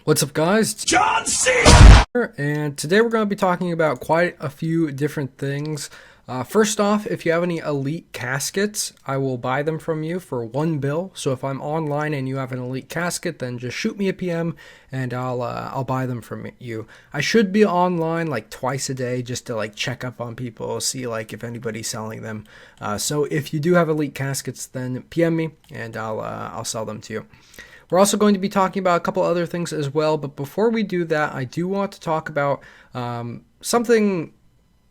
What's up, guys? John C. And today we're going to be talking about quite a few different things. First off, if you have any elite caskets, I will buy them from you for $1 bill. So if I'm online and you have an elite casket, then just shoot me a PM and I'll buy them from you. I should be online like twice a day just to like check up on people, see like if anybody's selling them. So if you do have elite caskets, then PM me and I'll sell them to you. We're also going to be talking about a couple other things as well, but before we do that, I do want to talk about something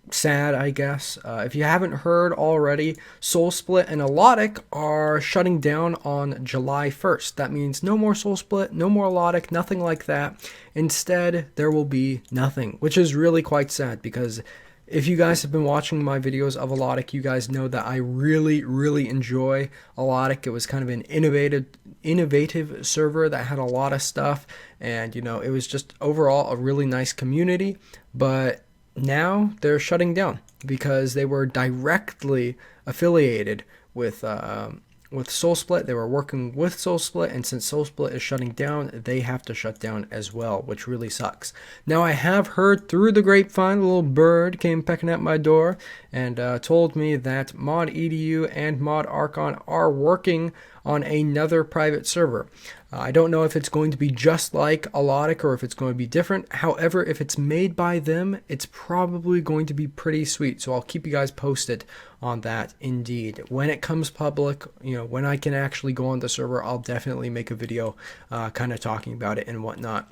sad, I guess. If you haven't heard already, SoulSplit and Alotic are shutting down on July 1st. That means no more SoulSplit, no more Alotic, nothing like that. Instead, there will be nothing, which is really quite sad because if you guys have been watching my videos of Alotic, you guys know that I really enjoy Alotic. It was kind of an innovative server that had a lot of stuff, and you know, it was just overall a really nice community. But now they're shutting down because they were directly affiliated with SoulSplit. They were working with SoulSplit, and since SoulSplit is shutting down, they have to shut down as well, which really sucks. Now, I have heard through the grapevine, a little bird came pecking at my door and told me that ModEDU and ModArchon are working on another private server. I don't know if it's going to be just like Alotic or if it's going to be different. However, if it's made by them, it's probably going to be pretty sweet. So I'll keep you guys posted on that indeed. When it comes public, you know, when I can actually go on the server, I'll definitely make a video kind of talking about it and whatnot.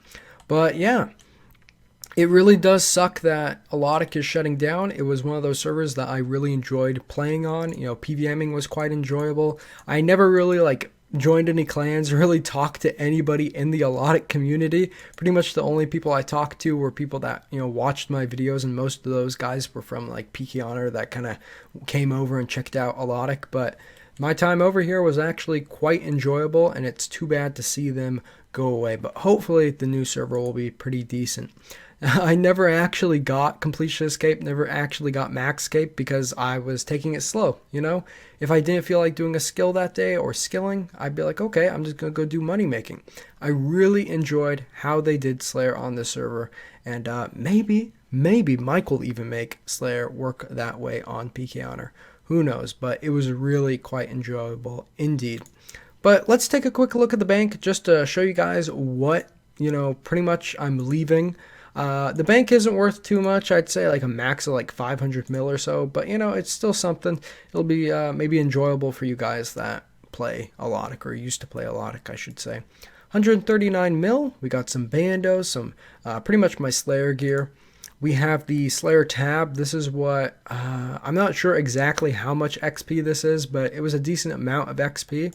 But yeah, it really does suck that Alotic is shutting down. It was one of those servers that I really enjoyed playing on. You know, PVMing was quite enjoyable. I never really like joined any clans, really talked to anybody in the Alotic community. Pretty much the only people I talked to were people that, you know, watched my videos, and most of those guys were from like PkHonor that kind of came over and checked out Alotic. But my time over here was actually quite enjoyable, and it's too bad to see them go away. But hopefully the new server will be pretty decent. I never actually got Completion Escape, never actually got Max Escape because I was taking it slow, you know? If I didn't feel like doing a skill that day or skilling, I'd be like, okay, I'm just going to go do money making. I really enjoyed how they did Slayer on this server, and maybe Mike will even make Slayer work that way on PkHonor. Who knows? But it was really quite enjoyable indeed. But let's take a quick look at the bank just to show you guys what, you know, pretty much I'm leaving. The bank isn't worth too much. I'd say like a max of like 500 mil or so, but you know, it's still something. It'll be maybe enjoyable for you guys that play Alotic, or used to play Alotic, I should say. 139 mil. We got some bandos, some pretty much my Slayer gear. We have the Slayer tab. This is what, I'm not sure exactly how much XP this is, but it was a decent amount of XP.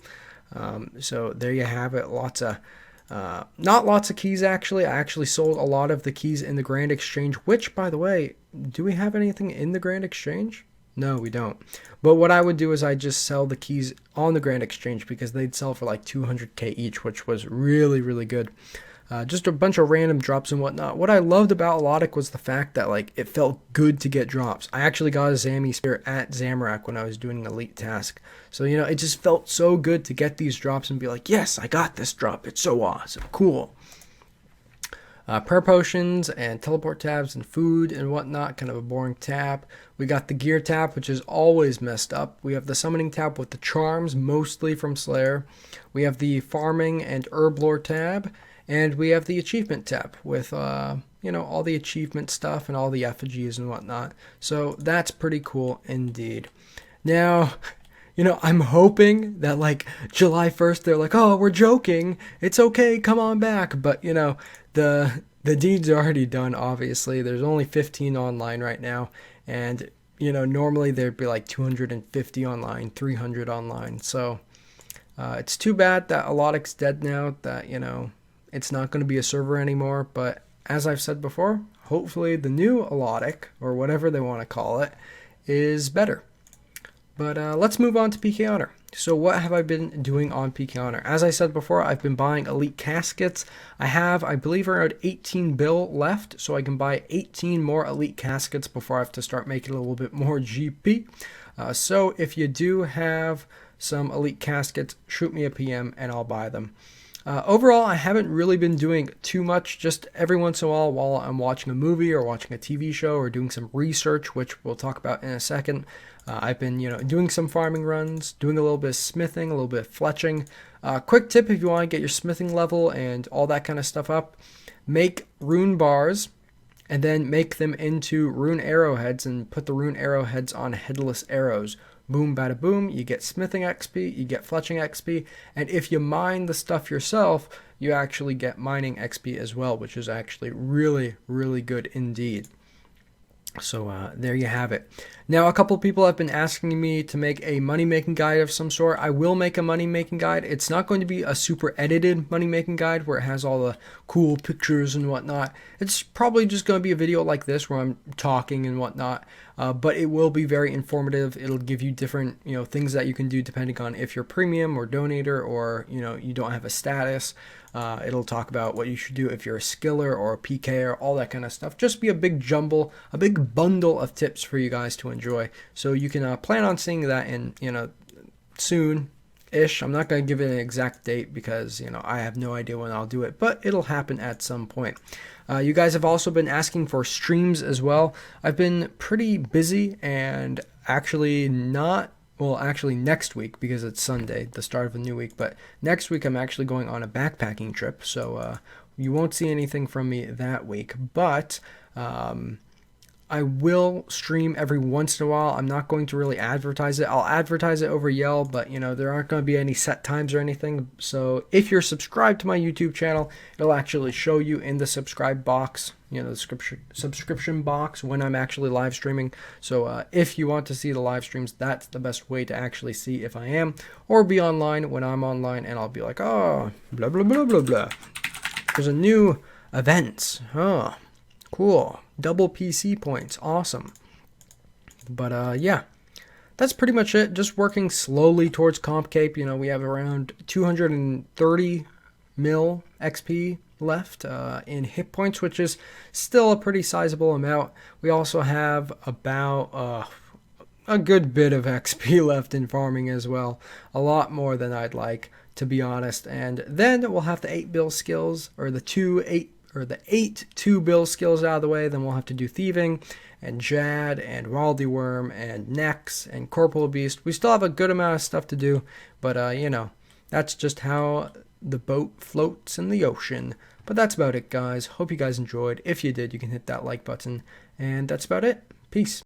So there you have it. Not lots of keys, actually. I actually sold a lot of the keys in the Grand Exchange, which, by the way, do we have anything in the Grand Exchange? No, we don't. But what I would do is I'd just sell the keys on the Grand Exchange because they'd sell for like 200k each, which was really good. Just a bunch of random drops and whatnot. What I loved about Alotic was the fact that like it felt good to get drops. I actually got a Zammy Spear at Zamorak when I was doing an elite task. So, you know, it just felt so good to get these drops and be like, yes, I got this drop. It's so awesome. Cool. Prayer potions and teleport tabs and food and whatnot. Kind of a boring tab. We got the gear tab, which is always messed up. We have the summoning tab with the charms, mostly from Slayer. We have the farming and herb lore tab. And we have the achievement tab with, you know, all the achievement stuff and all the effigies and whatnot. So that's pretty cool indeed. Now, you know, I'm hoping that like July 1st, they're like, oh, we're joking. It's okay. Come on back. But, you know, the deed's already done, obviously. There's only 15 online right now. And, you know, normally there'd be like 250 online, 300 online. So it's too bad that Alotic's dead now, that, you know, it's not going to be a server anymore, but as I've said before, hopefully the new Alotic, or whatever they want to call it, is better. But let's move on to PkHonor. So what have I been doing on PkHonor? As I said before, I've been buying elite caskets. I have, I believe, around 18 bill left, so I can buy 18 more elite caskets before I have to start making a little bit more GP. So if you do have some elite caskets, shoot me a PM and I'll buy them. Overall, I haven't really been doing too much. Just every once in a while I'm watching a movie or watching a TV show or doing some research, which we'll talk about in a second. I've been, doing some farming runs, doing a little bit of smithing, a little bit of fletching. Quick tip if you want to get your smithing level and all that kind of stuff up, make rune bars and then make them into rune arrowheads and put the rune arrowheads on headless arrows. Boom, bada boom, you get smithing XP, you get fletching XP, and if you mine the stuff yourself, you actually get mining XP as well, which is actually really, really good indeed. So there you have it. Now, a couple of people have been asking me to make a money-making guide of some sort. I will make a money-making guide. It's not going to be a super edited money-making guide where it has all the cool pictures and whatnot. It's probably just going to be a video like this where I'm talking and whatnot. But it will be very informative. It'll give you different, things that you can do depending on if you're premium or donator or, you don't have a status. It'll talk about what you should do if you're a skiller or a PK or all that kind of stuff. Just be a big jumble, a big bundle of tips for you guys to enjoy. So you can plan on seeing that in, soon-ish. I'm not going to give it an exact date because, I have no idea when I'll do it, but it'll happen at some point. You guys have also been asking for streams as well. I've been pretty busy and actually next week because it's Sunday, the start of a new week. But next week I'm actually going on a backpacking trip, so you won't see anything from me that week. But I will stream every once in a while. I'm not going to really advertise it. I'll advertise it over Yell, but there aren't going to be any set times or anything. So if you're subscribed to my YouTube channel, it'll actually show you in the subscribe box, the subscription box when I'm actually live streaming. So if you want to see the live streams, that's the best way to actually see if I am, or be online when I'm online, and I'll be like, oh, blah, blah, blah, blah, blah. There's a new event. Oh, cool. Double PC points. Awesome. But yeah, that's pretty much it. Just working slowly towards Comp Cape. We have around 230 mil XP left in hit points, which is still a pretty sizable amount. We also have about a good bit of XP left in farming as well. A lot more than I'd like, to be honest. And then we'll have the 8 bill skills, or the 8 2-bill skills out of the way. Then we'll have to do thieving and Jad and Waldy Worm and Nex and Corporal Beast. We still have a good amount of stuff to do, but that's just how the boat floats in the ocean. But that's about it, guys. Hope you guys enjoyed. If you did, you can hit that like button, and that's about it. Peace.